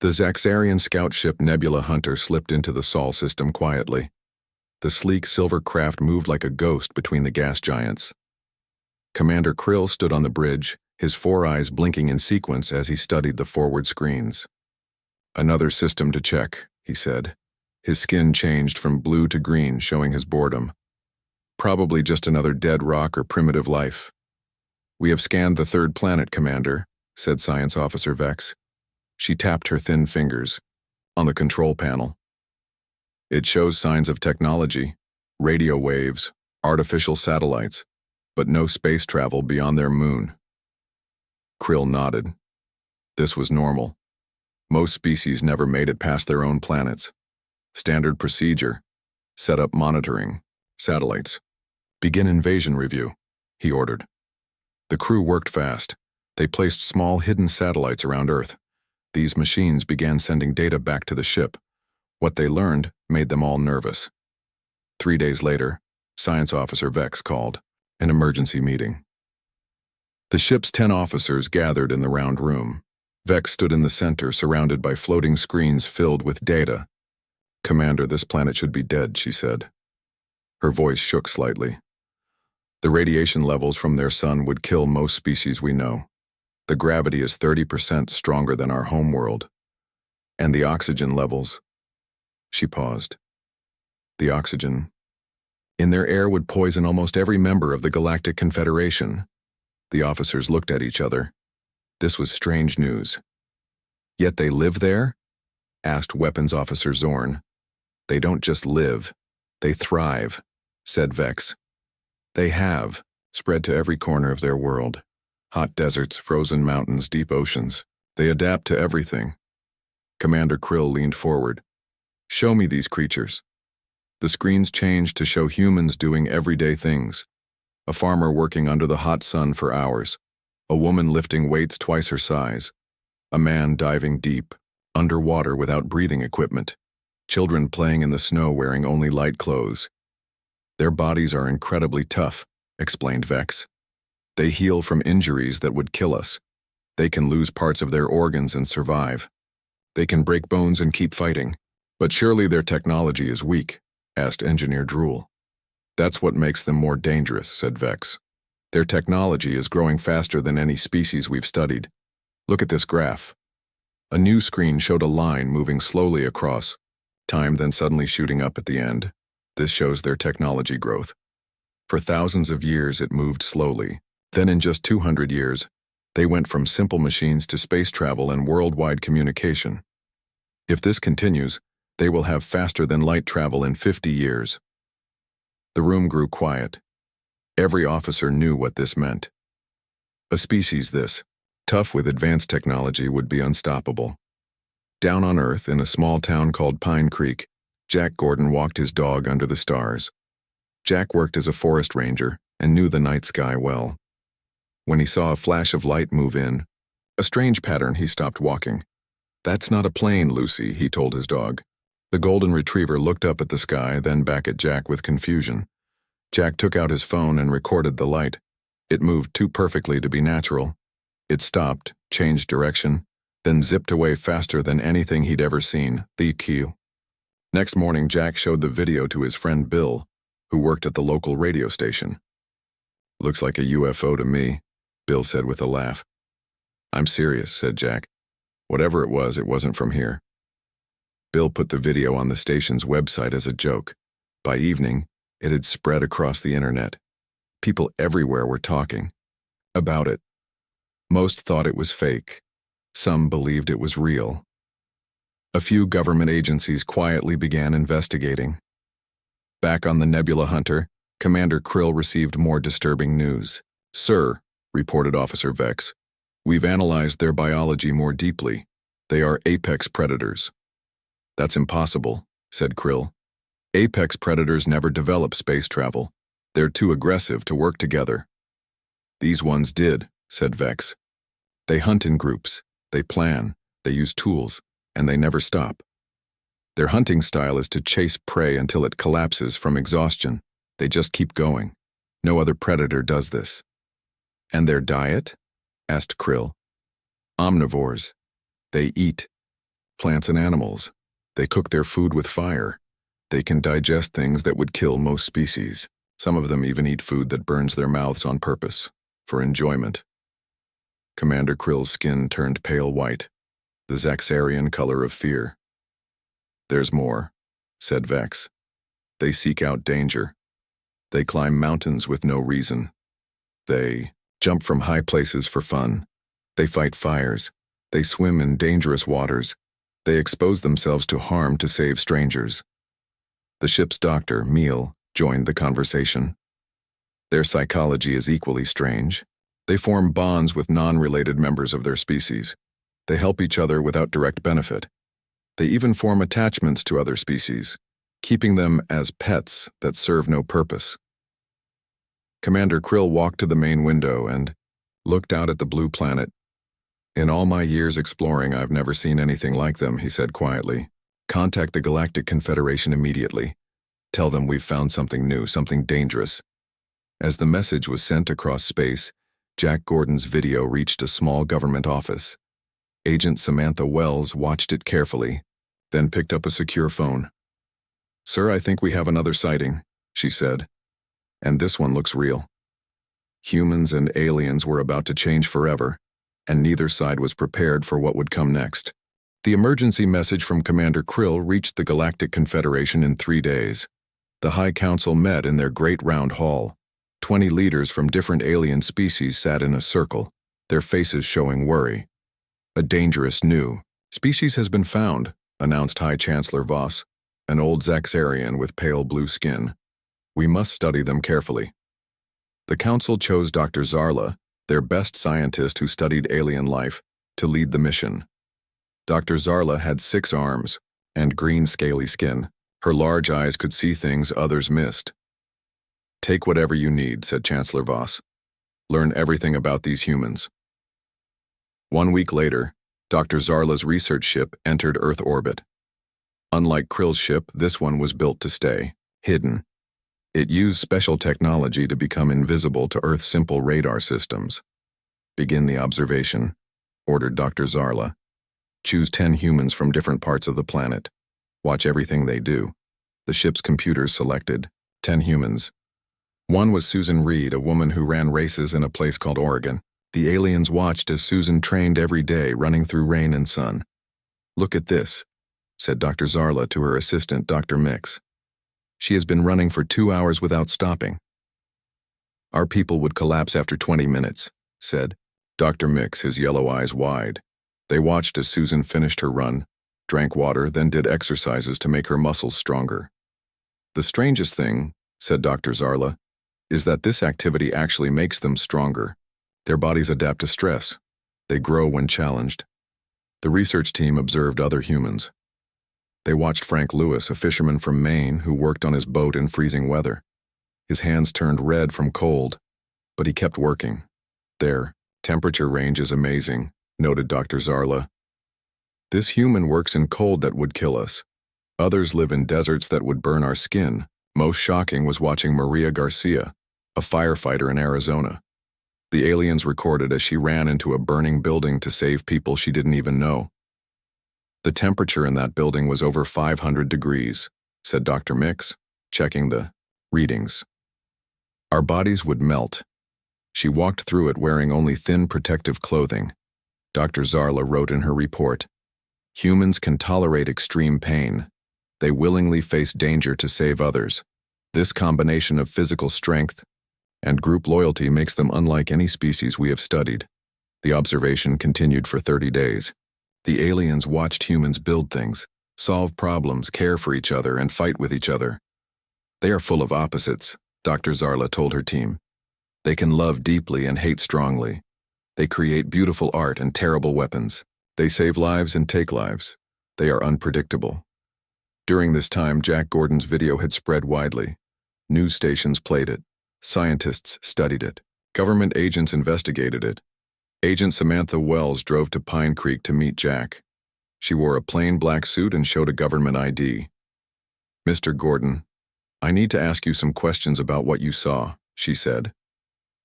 The Zaxarian scout ship Nebula Hunter slipped into the Sol system quietly. The sleek silver craft moved like a ghost between the gas giants. Commander Krill stood on the bridge, his four eyes blinking in sequence as he studied the forward screens. "Another system to check," he said. His skin changed from blue to green, showing his boredom. "Probably just another dead rock or primitive life." "We have scanned the third planet, Commander," said Science Officer Vex. She tapped her thin fingers. "On the control panel. It shows signs of technology, radio waves, artificial satellites, but no space travel beyond their moon." Krill nodded. This was normal. Most species never made it past their own planets. Standard procedure. Set up monitoring. Satellites. "Begin invasion review," he ordered. The crew worked fast. They placed small hidden satellites around Earth. These machines began sending data back to the ship. What they learned made them all nervous. 3 days later, Science Officer Vex called an emergency meeting. The ship's 10 officers gathered in the round room. Vex stood in the center, surrounded by floating screens filled with data. "Commander, this planet should be dead," she said. Her voice shook slightly. "The radiation levels from their sun would kill most species we know. The gravity is 30% stronger than our home world. And the oxygen levels..." She paused. "The oxygen in their air would poison almost every member of the Galactic Confederation." The officers looked at each other. This was strange news. "Yet they live there?" asked Weapons Officer Zorn. "They don't just live, they thrive," said Vex. "They have, spread to every corner of their world. Hot deserts, frozen mountains, deep oceans. They adapt to everything." Commander Krill leaned forward. "Show me these creatures." The screens changed to show humans doing everyday things. A farmer working under the hot sun for hours. A woman lifting weights twice her size. A man diving deep, underwater without breathing equipment. Children playing in the snow wearing only light clothes. "Their bodies are incredibly tough," explained Vex. "They heal from injuries that would kill us. They can lose parts of their organs and survive. They can break bones and keep fighting. But surely their technology is weak," asked Engineer Drool. "That's what makes them more dangerous," said Vex. "Their technology is growing faster than any species we've studied. Look at this graph." A new screen showed a line moving slowly across, time then suddenly shooting up at the end. This shows their technology growth. For thousands of years it moved slowly. Then in just 200 years, they went from simple machines to space travel and worldwide communication. If this continues, they will have faster than light travel in 50 years. The room grew quiet. Every officer knew what this meant. A species this, tough with advanced technology, would be unstoppable. Down on Earth, in a small town called Pine Creek, Jack Gordon walked his dog under the stars. Jack worked as a forest ranger and knew the night sky well. When he saw a flash of light move in, a strange pattern, he stopped walking. "That's not a plane, Lucy," he told his dog. The golden retriever looked up at the sky, then back at Jack with confusion. Jack took out his phone and recorded the light. It moved too perfectly to be natural. It stopped, changed direction, then zipped away faster than anything he'd ever seen. The cue. Next morning, Jack showed the video to his friend Bill, who worked at the local radio station. "Looks like a UFO to me," Bill said with a laugh. "I'm serious," said Jack. "Whatever it wasn't from here." Bill put the video on the station's website as a joke. By evening, it had spread across the internet. People everywhere were talking about it. Most thought it was fake. Some believed it was real. A few government agencies quietly began investigating. Back on the Nebula Hunter, Commander Krill received more disturbing news. "Sir," reported Officer Vex, "we've analyzed their biology more deeply. They are apex predators." "That's impossible," said Krill. "Apex predators never develop space travel. They're too aggressive to work together." "These ones did," said Vex. "They hunt in groups, they plan, they use tools, and they never stop. Their hunting style is to chase prey until it collapses from exhaustion. They just keep going. No other predator does this." "And their diet?" asked Krill. "Omnivores. They eat Plants and animals. They cook their food with fire. They can digest things that would kill most species. Some of them even eat food that burns their mouths on purpose, for enjoyment. Commander Krill's skin turned pale white, the Zaxarian color of fear. "There's more," said Vex. "They seek out danger. They climb mountains with no reason. They jump from high places for fun. They fight fires. They swim in dangerous waters. They expose themselves to harm to save strangers." The ship's doctor, Meal, joined the conversation. "Their psychology is equally strange. They form bonds with non-related members of their species. They help each other without direct benefit. They even form attachments to other species, keeping them as pets that serve no purpose." Commander Krill walked to the main window and looked out at the blue planet. "In all my years exploring, I've never seen anything like them," he said quietly. "Contact the Galactic Confederation immediately. Tell them we've found something new, something dangerous." As the message was sent across space, Jack Gordon's video reached a small government office. Agent Samantha Wells watched it carefully, then picked up a secure phone. "Sir, I think we have another sighting," she said. "And this one looks real." Humans and aliens were about to change forever, and neither side was prepared for what would come next. The emergency message from Commander Krill reached the Galactic Confederation in 3 days. The High Council met in their great round hall. 20 leaders from different alien species sat in a circle, their faces showing worry. "A dangerous new species has been found," announced High Chancellor Voss, an old Zaxarian with pale blue skin. "We must study them carefully." The council chose Dr. Zarla, their best scientist who studied alien life, to lead the mission. Dr. Zarla had 6 arms and green scaly skin. Her large eyes could see things others missed. "Take whatever you need," said Chancellor Voss. "Learn everything about these humans." 1 week later, Dr. Zarla's research ship entered Earth orbit. Unlike Krill's ship, this one was built to stay hidden. It used special technology to become invisible to Earth's simple radar systems. "Begin the observation," ordered Dr. Zarla. "Choose 10 humans from different parts of the planet. Watch everything they do." The ship's computers selected 10 humans. One was Susan Reed, a woman who ran races in a place called Oregon. The aliens watched as Susan trained every day, running through rain and sun. "Look at this," said Dr. Zarla to her assistant, Dr. Mix. "She has been running for 2 hours without stopping." "Our people would collapse after 20 minutes, said Dr. Mix, his yellow eyes wide. They watched as Susan finished her run, drank water, then did exercises to make her muscles stronger. "The strangest thing," said Dr. Zarla, "is that this activity actually makes them stronger. Their bodies adapt to stress. They grow when challenged." The research team observed other humans. They watched Frank Lewis, a fisherman from Maine who worked on his boat in freezing weather. His hands turned red from cold, but he kept working. "Their temperature range is amazing," noted Dr. Zarla. "This human works in cold that would kill us. Others live in deserts that would burn our skin." Most shocking was watching Maria Garcia, a firefighter in Arizona. The aliens recorded as she ran into a burning building to save people she didn't even know. "The temperature in that building was over 500 degrees, said Dr. Mix, checking the readings. "Our bodies would melt." She walked through it wearing only thin protective clothing. Dr. Zarla wrote in her report, "Humans can tolerate extreme pain. They willingly face danger to save others. This combination of physical strength and group loyalty makes them unlike any species we have studied." The observation continued for 30 days. The aliens watched humans build things, solve problems, care for each other, and fight with each other. "They are full of opposites," Dr. Zarla told her team. "They can love deeply and hate strongly. They create beautiful art and terrible weapons. They save lives and take lives. They are unpredictable." During this time, Jack Gordon's video had spread widely. News stations played it. Scientists studied it. Government agents investigated it. Agent Samantha Wells drove to Pine Creek to meet Jack. She wore a plain black suit and showed a government ID. "Mr. Gordon, I need to ask you some questions about what you saw," she said.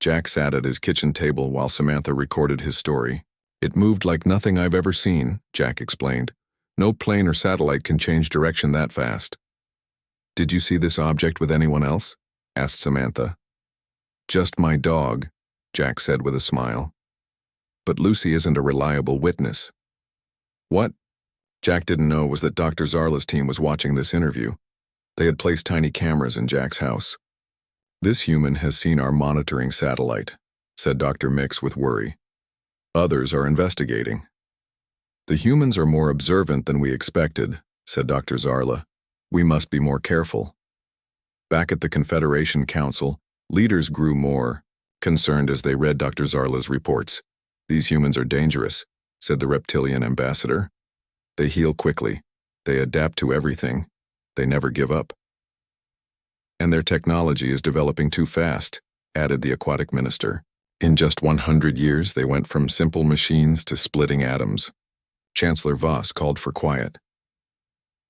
Jack sat at his kitchen table while Samantha recorded his story. "It moved like nothing I've ever seen," Jack explained. No plane or satellite can change direction that fast. Did you see this object with anyone else? Asked Samantha. Just my dog, Jack said with a smile. But Lucy isn't a reliable witness. What Jack didn't know was that Dr. Zarla's team was watching this interview. They had placed tiny cameras in Jack's house. This human has seen our monitoring satellite, said Dr. Mix with worry. Others are investigating. The humans are more observant than we expected, said Dr. Zarla. We must be more careful. Back at the Confederation Council, leaders grew more concerned as they read Dr. Zarla's reports. These humans are dangerous, said the reptilian ambassador. They heal quickly. They adapt to everything. They never give up. And their technology is developing too fast, added the aquatic minister. In just 100 years, they went from simple machines to splitting atoms. Chancellor Voss called for quiet.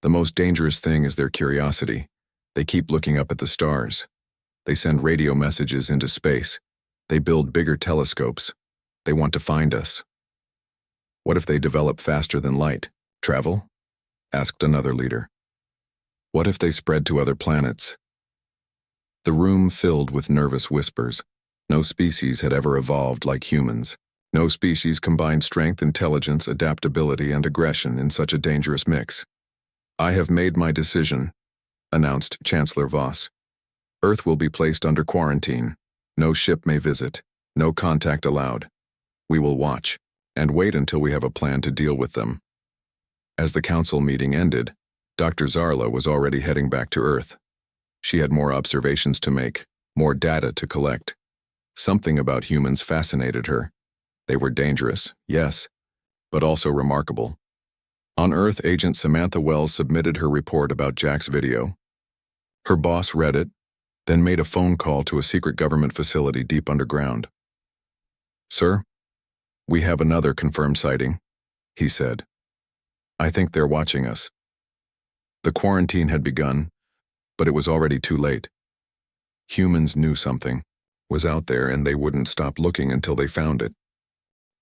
The most dangerous thing is their curiosity. They keep looking up at the stars. They send radio messages into space. They build bigger telescopes. They want to find us. What if they develop faster than light? Travel? Asked another leader. What if they spread to other planets? The room filled with nervous whispers. No species had ever evolved like humans. No species combined strength, intelligence, adaptability, and aggression in such a dangerous mix. I have made my decision, announced Chancellor Voss. Earth will be placed under quarantine. No ship may visit. No contact allowed. We will watch and wait until we have a plan to deal with them. As the council meeting ended, Dr. Zarla was already heading back to Earth. She had more observations to make, more data to collect. Something about humans fascinated her. They were dangerous, yes, but also remarkable. On Earth, Agent Samantha Wells submitted her report about Jack's video. Her boss read it, then made a phone call to a secret government facility deep underground. Sir, we have another confirmed sighting, he said. I think they're watching us. The quarantine had begun, but it was already too late. Humans knew something was out there and they wouldn't stop looking until they found it.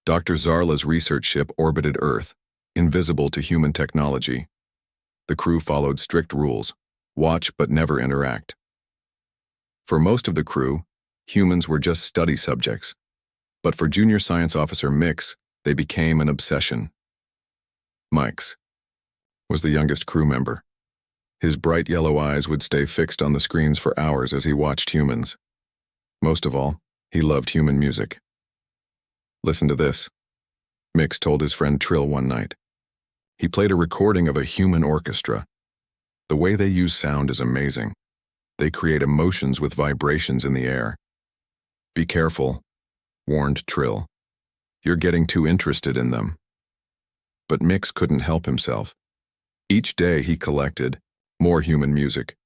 Dr. Zarla's research ship orbited Earth, invisible to human technology. The crew followed strict rules, watch but never interact. For most of the crew, humans were just study subjects, but for Junior Science Officer Mix, they became an obsession. Mix was the youngest crew member. His bright yellow eyes would stay fixed on the screens for hours as he watched humans. Most of all, he loved human music. Listen to this, Mix told his friend Trill one night. He played a recording of a human orchestra. The way they use sound is amazing. They create emotions with vibrations in the air. Be careful, warned Trill. You're getting too interested in them. But Mix couldn't help himself. Each day he collected more human music.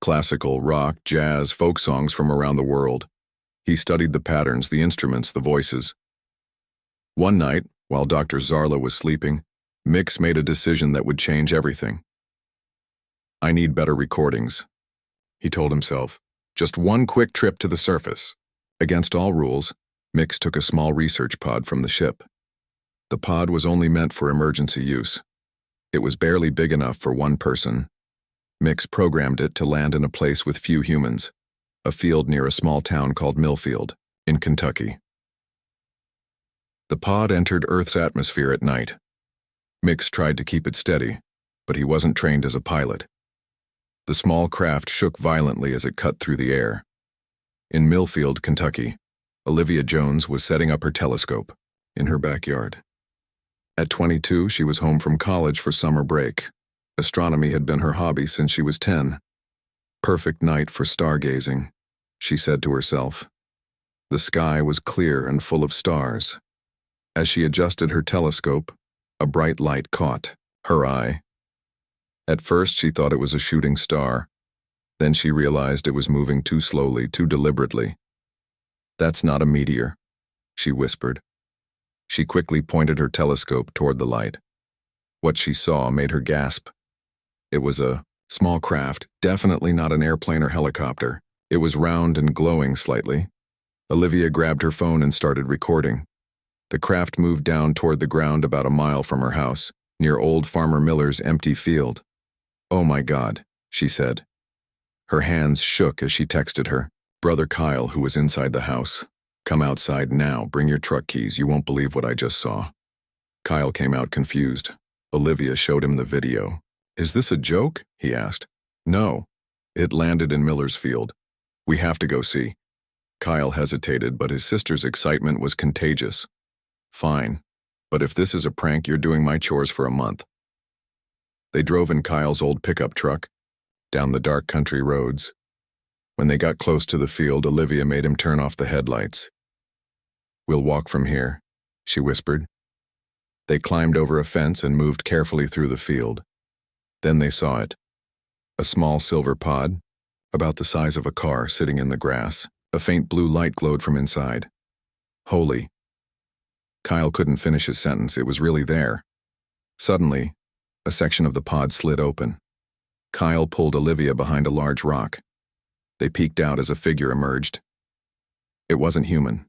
Classical, rock, jazz, folk songs from around the world. He studied the patterns, the instruments, the voices. One night, while Dr. Zarla was sleeping, Mix made a decision that would change everything. I need better recordings, he told himself. Just one quick trip to the surface. Against all rules, Mix took a small research pod from the ship. The pod was only meant for emergency use. It was barely big enough for one person. Mix programmed it to land in a place with few humans, a field near a small town called Millfield, in Kentucky. The pod entered Earth's atmosphere at night. Mix tried to keep it steady, but he wasn't trained as a pilot. The small craft shook violently as it cut through the air. In Millfield, Kentucky, Olivia Jones was setting up her telescope in her backyard. At 22, she was home from college for summer break. Astronomy had been her hobby since she was 10. Perfect night for stargazing, she said to herself. The sky was clear and full of stars. As she adjusted her telescope, a bright light caught her eye. At first, she thought it was a shooting star. Then she realized it was moving too slowly, too deliberately. That's not a meteor, she whispered. She quickly pointed her telescope toward the light. What she saw made her gasp. It was a small craft, definitely not an airplane or helicopter. It was round and glowing slightly. Olivia grabbed her phone and started recording. The craft moved down toward the ground about a mile from her house, near old Farmer Miller's empty field. "Oh my God," she said. Her hands shook as she texted her brother Kyle, who was inside the house. "Come outside now, bring your truck keys, you won't believe what I just saw." Kyle came out confused. Olivia showed him the video. "Is this a joke?" he asked. "No. It landed in Miller's field. We have to go see." Kyle hesitated, but his sister's excitement was contagious. "Fine. But if this is a prank, you're doing my chores for a month." They drove in Kyle's old pickup truck, down the dark country roads. When they got close to the field, Olivia made him turn off the headlights. "We'll walk from here," she whispered. They climbed over a fence and moved carefully through the field. Then they saw it. A small silver pod, about the size of a car, sitting in the grass. A faint blue light glowed from inside. "Holy." Kyle couldn't finish his sentence. It was really there. Suddenly, a section of the pod slid open. Kyle pulled Olivia behind a large rock. They peeked out as a figure emerged. It wasn't human.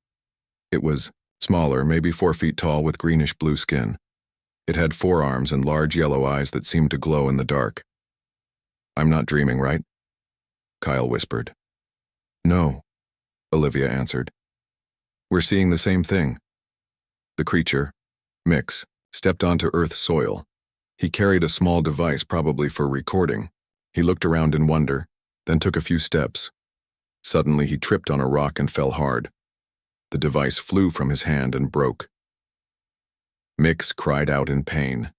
It was smaller, maybe 4 feet tall, with greenish-blue skin. It had 4 arms and large yellow eyes that seemed to glow in the dark. "I'm not dreaming, right?" Kyle whispered. "No," Olivia answered. "We're seeing the same thing." The creature, Mix, stepped onto Earth's soil. He carried a small device, probably for recording. He looked around in wonder, then took a few steps. Suddenly he tripped on a rock and fell hard. The device flew from his hand and broke. Mix cried out in pain,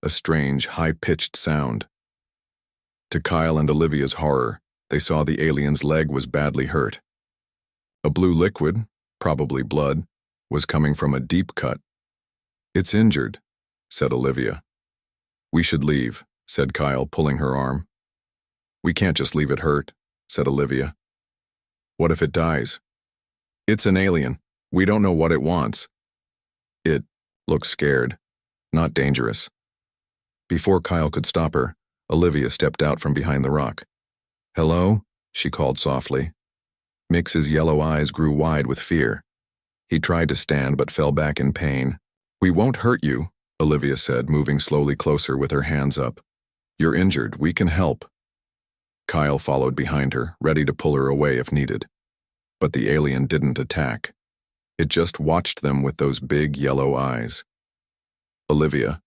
a strange, high-pitched sound. To Kyle and Olivia's horror, they saw the alien's leg was badly hurt. A blue liquid, probably blood, was coming from a deep cut. "It's injured," said Olivia. "We should leave," said Kyle, pulling her arm. "We can't just leave it hurt," said Olivia. "What if it dies?" "It's an alien. We don't know what it wants." "It looks scared, not dangerous." Before Kyle could stop her, Olivia stepped out from behind the rock. "Hello?" she called softly. Mix's yellow eyes grew wide with fear. He tried to stand but fell back in pain. "We won't hurt you," Olivia said, moving slowly closer with her hands up. "You're injured. We can help." Kyle followed behind her, ready to pull her away if needed. But the alien didn't attack. It just watched them with those big yellow eyes. Olivia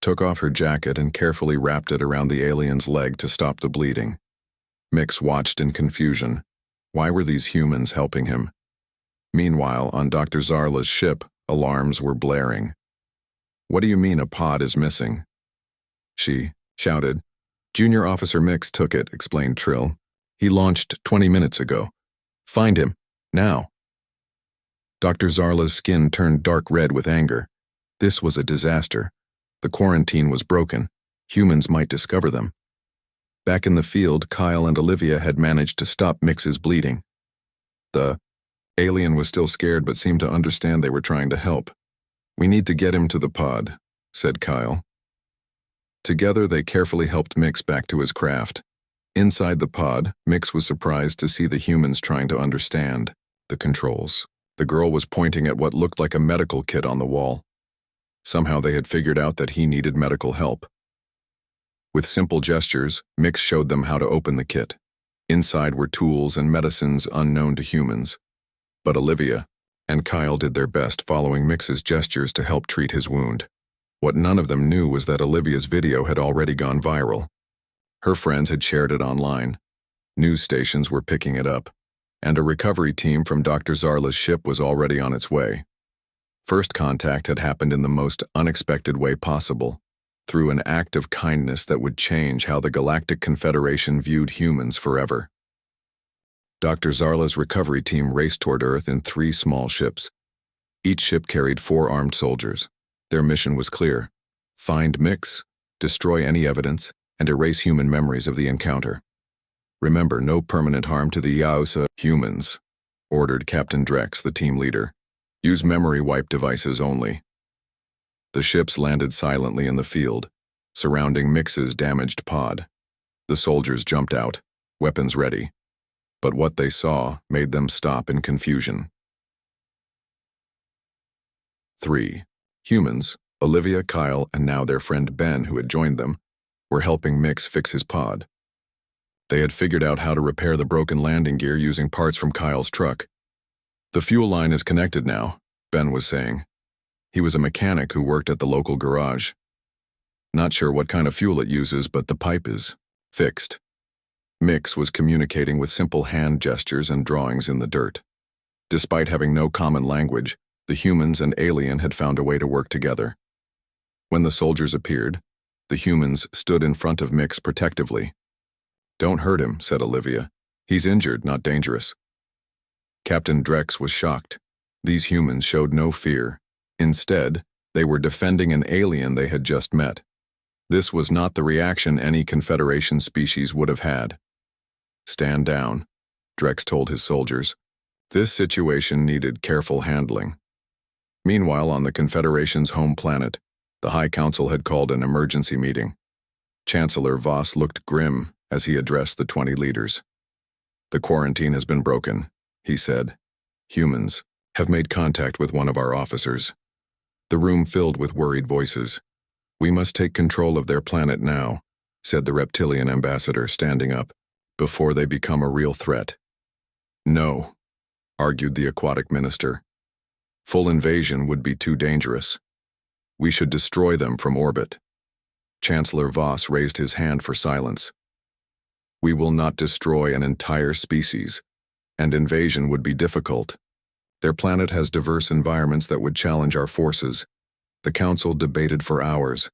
took off her jacket and carefully wrapped it around the alien's leg to stop the bleeding. Mix watched in confusion. Why were these humans helping him? Meanwhile, on Dr. Zarla's ship, alarms were blaring. "What do you mean a pod is missing?" she shouted. "Junior Officer Mix took it," explained Trill. "He launched 20 minutes ago. Find him, now." Dr. Zarla's skin turned dark red with anger. This was a disaster. The quarantine was broken. Humans might discover them. Back in the field, Kyle and Olivia had managed to stop Mix's bleeding. The alien was still scared but seemed to understand they were trying to help. "We need to get him to the pod," said Kyle. Together, they carefully helped Mix back to his craft. Inside the pod, Mix was surprised to see the humans trying to understand the controls. The girl was pointing at what looked like a medical kit on the wall. Somehow they had figured out that he needed medical help. With simple gestures, Mix showed them how to open the kit. Inside were tools and medicines unknown to humans. But Olivia and Kyle did their best, following Mix's gestures to help treat his wound. What none of them knew was that Olivia's video had already gone viral. Her friends had shared it online. News stations were picking it up, and a recovery team from Dr. Zarla's ship was already on its way. First contact had happened in the most unexpected way possible, through an act of kindness that would change how the Galactic Confederation viewed humans forever. Dr. Zarla's recovery team raced toward Earth in 3 small ships. Each ship carried 4 armed soldiers. Their mission was clear: find Mix, destroy any evidence, and erase human memories of the encounter. "Remember, no permanent harm to the Yaosa humans," ordered Captain Drex, the team leader. "Use memory wipe devices only." The ships landed silently in the field, surrounding Mix's damaged pod. The soldiers jumped out, weapons ready. But what they saw made them stop in confusion. 3. Humans, Olivia, Kyle, and now their friend Ben, who had joined them, were helping Mix fix his pod. They had figured out how to repair the broken landing gear using parts from Kyle's truck. The fuel line is connected now, Ben was saying. He was a mechanic who worked at the local garage. Not sure what kind of fuel it uses, but the pipe is fixed. Mix was communicating with simple hand gestures and drawings in the dirt. Despite having no common language, the humans and alien had found a way to work together. When the soldiers appeared, the humans stood in front of Mix protectively. "Don't hurt him," said Olivia. "He's injured, not dangerous." Captain Drex was shocked. These humans showed no fear. Instead, they were defending an alien they had just met. This was not the reaction any Confederation species would have had. "Stand down," Drex told his soldiers. This situation needed careful handling. Meanwhile, on the Confederation's home planet, the High Council had called an emergency meeting. Chancellor Voss looked grim as he addressed the 20 leaders. "The quarantine has been broken," he said. "Humans have made contact with one of our officers." The room filled with worried voices. "We must take control of their planet now," said the reptilian ambassador, standing up, "before they become a real threat." "No," argued the aquatic minister. "Full invasion would be too dangerous. We should destroy them from orbit." Chancellor Voss raised his hand for silence. "We will not destroy an entire species, and invasion would be difficult. Their planet has diverse environments that would challenge our forces." The council debated for hours.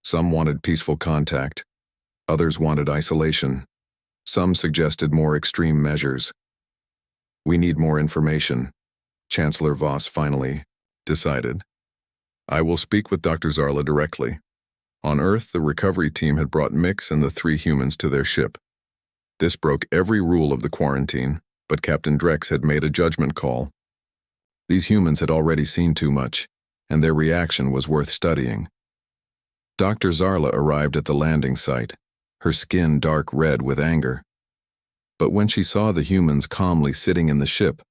Some wanted peaceful contact. Others wanted isolation. Some suggested more extreme measures. "We need more information," Chancellor Voss finally decided. "I will speak with Dr. Zarla directly." On Earth, the recovery team had brought Mix and the 3 humans to their ship. This broke every rule of the quarantine, but Captain Drex had made a judgment call. These humans had already seen too much, and their reaction was worth studying. Dr. Zarla arrived at the landing site, her skin dark red with anger. But when she saw the humans calmly sitting in the ship,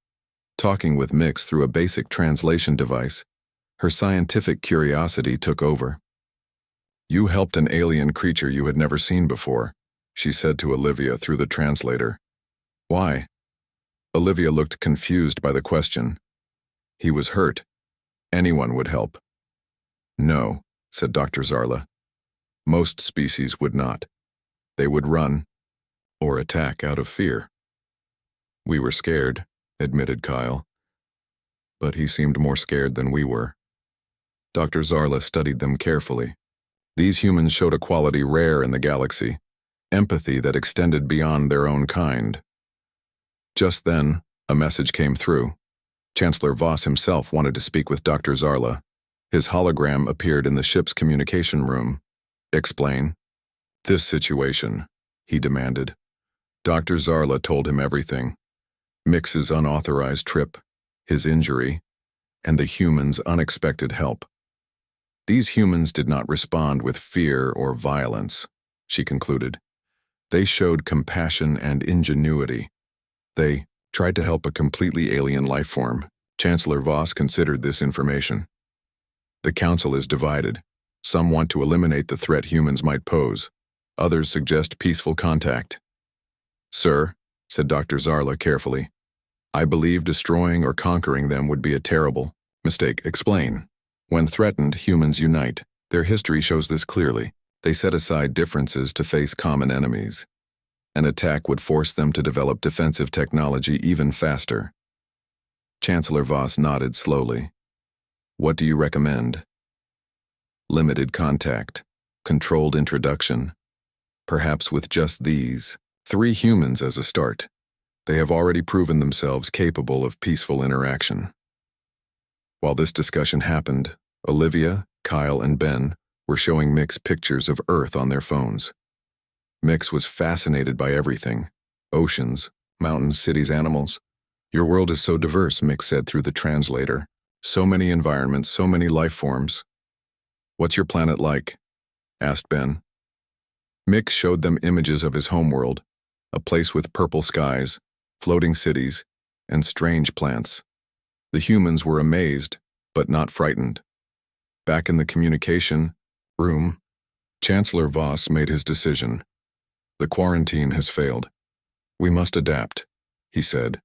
talking with Mix through a basic translation device, her scientific curiosity took over. "You helped an alien creature you had never seen before," she said to Olivia through the translator. "Why?" Olivia looked confused by the question. "He was hurt. Anyone would help." "No," said Dr. Zarla. "Most species would not. They would run or attack out of fear." "We were scared," admitted Kyle. But he seemed more scared than we were. Dr. Zarla studied them carefully. These humans showed a quality rare in the galaxy, empathy that extended beyond their own kind. Just then, a message came through. Chancellor Voss himself wanted to speak with Dr. Zarla. His hologram appeared in the ship's communication room. "Explain." "This situation," he demanded. Dr. Zarla told him everything. Mix's unauthorized trip, his injury, and the humans' unexpected help. "These humans did not respond with fear or violence," she concluded. "They showed compassion and ingenuity. They tried to help a completely alien life form." Chancellor Voss considered this information. "The council is divided. Some want to eliminate the threat humans might pose. Others suggest peaceful contact." "Sir," said Dr. Zarla carefully, "I believe destroying or conquering them would be a terrible mistake. Explain." "When threatened, humans unite. Their history shows this clearly. They set aside differences to face common enemies. An attack would force them to develop defensive technology even faster." Chancellor Voss nodded slowly. "What do you recommend?" "Limited contact, controlled introduction. Perhaps with just these 3 humans as a start. They have already proven themselves capable of peaceful interaction." While this discussion happened, Olivia, Kyle, and Ben were showing Mix pictures of Earth on their phones. Mix was fascinated by everything: oceans, mountains, cities, animals. "Your world is so diverse," Mix said through the translator. "So many environments, so many life forms." "What's your planet like?" asked Ben. Mix showed them images of his homeworld, a place with purple skies, floating cities, and strange plants. The humans were amazed, but not frightened. Back in the communication room, Chancellor Voss made his decision. The quarantine has failed. We must adapt, he said.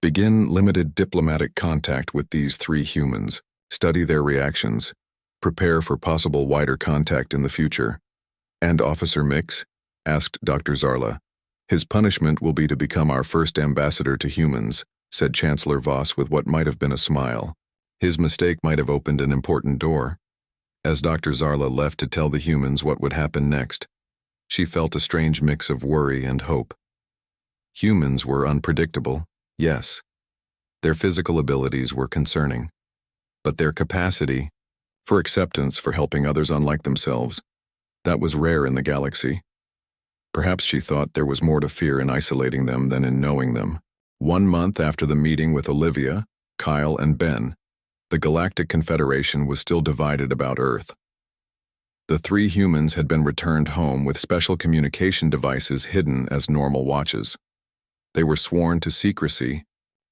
Begin limited diplomatic contact with these 3 humans, study their reactions, prepare for possible wider contact in the future. And Officer Mix? Asked Dr. Zarla. His punishment will be to become our first ambassador to humans, said Chancellor Voss with what might have been a smile. His mistake might have opened an important door. As Dr. Zarla left to tell the humans what would happen next, she felt a strange mix of worry and hope. Humans were unpredictable, yes. Their physical abilities were concerning. But their capacity for acceptance, for helping others unlike themselves, that was rare in the galaxy. Perhaps she thought there was more to fear in isolating them than in knowing them. 1 month after the meeting with Olivia, Kyle, and Ben, the Galactic Confederation was still divided about Earth. The 3 humans had been returned home with special communication devices hidden as normal watches. They were sworn to secrecy,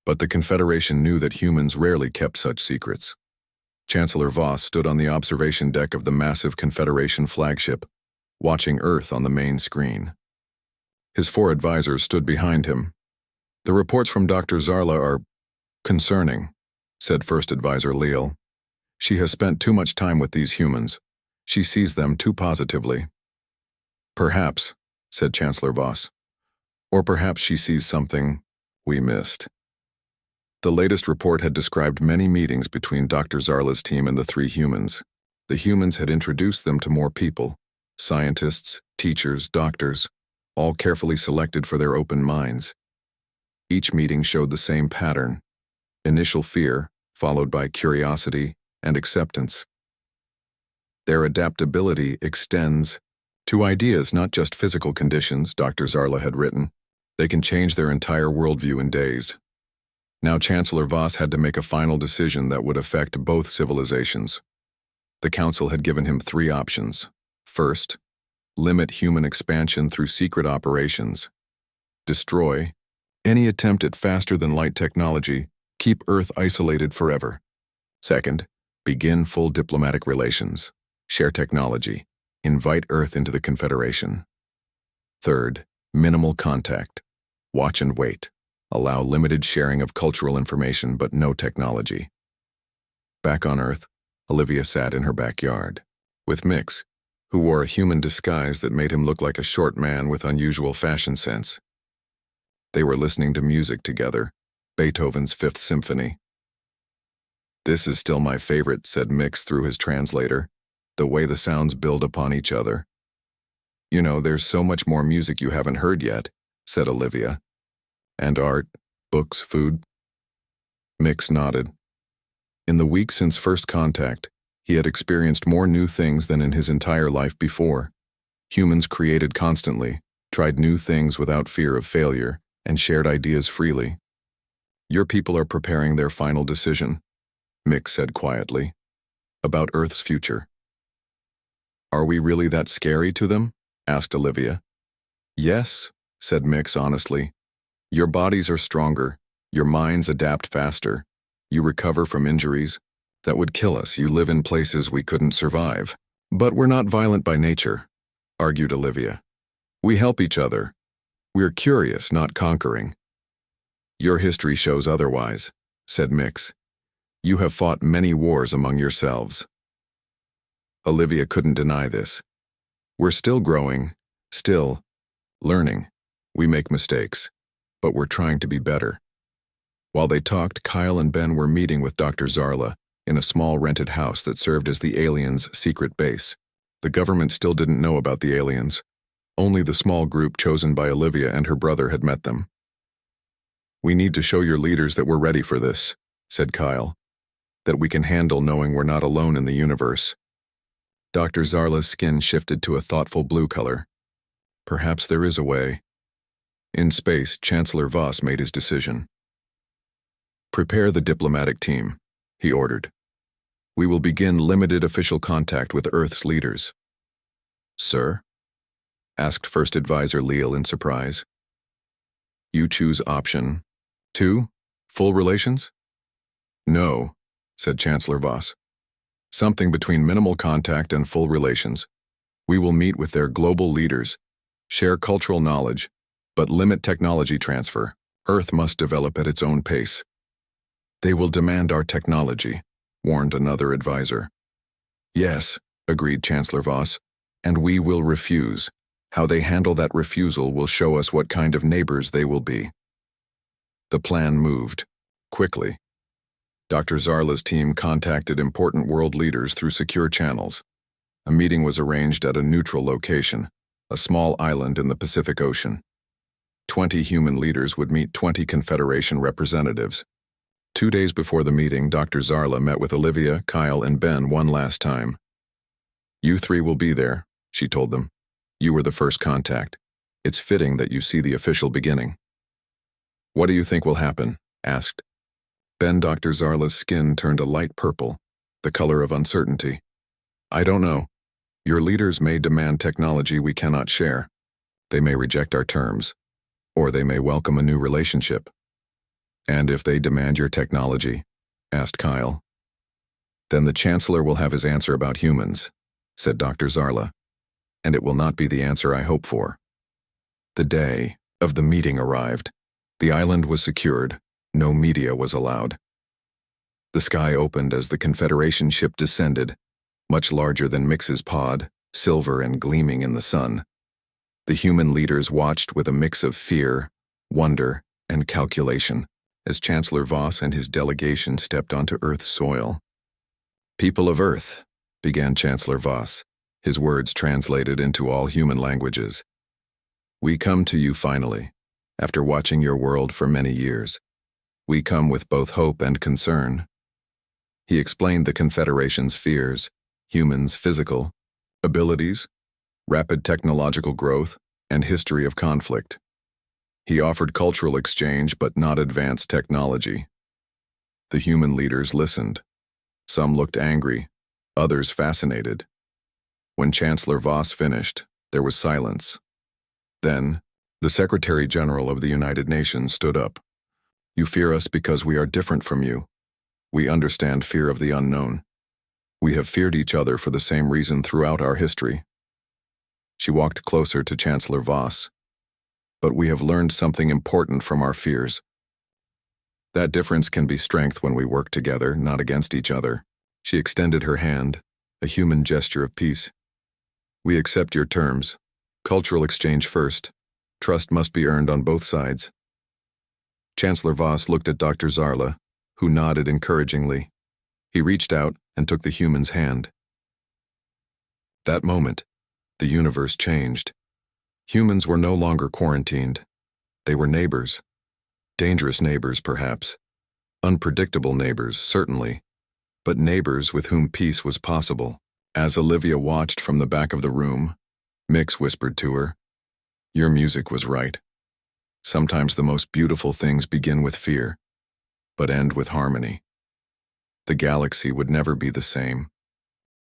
but the Confederation knew that humans rarely kept such secrets. Chancellor Voss stood on the observation deck of the massive Confederation flagship, watching Earth on the main screen. His 4 advisors stood behind him. The reports from Dr. Zarla are concerning, said First Advisor Leal. She has spent too much time with these humans. She sees them too positively. Perhaps, said Chancellor Voss. Or perhaps she sees something we missed. The latest report had described many meetings between Dr. Zarla's team and the 3 humans. The humans had introduced them to more people, scientists, teachers, doctors, all carefully selected for their open minds. Each meeting showed the same pattern: initial fear, followed by curiosity and acceptance. Their adaptability extends to ideas, not just physical conditions, Dr. Zarla had written. They can change their entire worldview in days. Now Chancellor Voss had to make a final decision that would affect both civilizations. The Council had given him 3 options. First, limit human expansion through secret operations. Destroy any attempt at faster-than-light technology, keep Earth isolated forever. Second, begin full diplomatic relations. Share technology. Invite Earth into the Confederation. Third, minimal contact. Watch and wait. Allow limited sharing of cultural information but no technology. Back on Earth, Olivia sat in her backyard with Mix, who wore a human disguise that made him look like a short man with unusual fashion sense. They were listening to music together, Beethoven's Fifth Symphony. "This is still my favorite," said Mix through his translator, "the way the sounds build upon each other." "You know, there's so much more music you haven't heard yet," said Olivia. "And art, books, food?" Mix nodded. In the week since first contact, he had experienced more new things than in his entire life before. Humans created constantly, tried new things without fear of failure, and shared ideas freely. "Your people are preparing their final decision," Mix said quietly, "about Earth's future." "Are we really that scary to them?" asked Olivia. "Yes," said Mix honestly. "Your bodies are stronger, your minds adapt faster, you recover from injuries that would kill us, you live in places we couldn't survive. But we're not violent by nature," argued Olivia. "We help each other. We're curious, not conquering." "Your history shows otherwise," said Mix. "You have fought many wars among yourselves." Olivia couldn't deny this. "We're still growing, still learning. We make mistakes, but we're trying to be better." While they talked, Kyle and Ben were meeting with Dr. Zarla in a small rented house that served as the aliens' secret base. The government still didn't know about the aliens. Only the small group chosen by Olivia and her brother had met them. "We need to show your leaders that we're ready for this," said Kyle. "That we can handle knowing we're not alone in the universe." Dr. Zarla's skin shifted to a thoughtful blue color. "Perhaps there is a way." In space, Chancellor Voss made his decision. "Prepare the diplomatic team," he ordered. "We will begin limited official contact with Earth's leaders." "Sir?" asked First Advisor Leal in surprise. "You choose option 2, full relations?" "No," said Chancellor Voss. Something between minimal contact and full relations. We will meet with their global leaders, share cultural knowledge, but limit technology transfer. Earth must develop at its own pace. They will demand our technology, warned another advisor. Yes, agreed Chancellor Voss, and we will refuse. How they handle that refusal will show us what kind of neighbors they will be. The plan moved quickly. Dr. Zarla's team contacted important world leaders through secure channels. A meeting was arranged at a neutral location, a small island in the Pacific Ocean. 20 human leaders would meet 20 Confederation representatives. 2 days before the meeting, Dr. Zarla met with Olivia, Kyle, and Ben one last time. You three will be there, she told them. You were the first contact. It's fitting that you see the official beginning. What do you think will happen? Asked. Dr. Zarla's skin turned a light purple, the color of uncertainty. I don't know. Your leaders may demand technology we cannot share. They may reject our terms, or they may welcome a new relationship. And if they demand your technology? Asked Kyle. Then the Chancellor will have his answer about humans, said Dr. Zarla, and it will not be the answer I hope for. The day of the meeting arrived. The island was secured. No media was allowed. The sky opened as the Confederation ship descended, much larger than Mix's pod, silver and gleaming in the sun. The human leaders watched with a mix of fear, wonder, and calculation as Chancellor Voss and his delegation stepped onto Earth's soil. People of Earth, began Chancellor Voss, his words translated into all human languages. We come to you finally, after watching your world for many years. We come with both hope and concern. He explained the Confederation's fears, humans' physical abilities, rapid technological growth, and history of conflict. He offered cultural exchange but not advanced technology. The human leaders listened. Some looked angry, others fascinated. When Chancellor Voss finished, there was silence. Then, the Secretary General of the United Nations stood up. You fear us because we are different from you. We understand fear of the unknown. We have feared each other for the same reason throughout our history. She walked closer to Chancellor Voss. But we have learned something important from our fears. That difference can be strength when we work together, not against each other. She extended her hand, a human gesture of peace. We accept your terms. Cultural exchange first. Trust must be earned on both sides. Chancellor Voss looked at Dr. Zarla, who nodded encouragingly. He reached out and took the human's hand. That moment, the universe changed. Humans were no longer quarantined. They were neighbors. Dangerous neighbors, perhaps. Unpredictable neighbors, certainly. But neighbors with whom peace was possible. As Olivia watched from the back of the room, Mix whispered to her, Your music was right. Sometimes the most beautiful things begin with fear, but end with harmony. The galaxy would never be the same.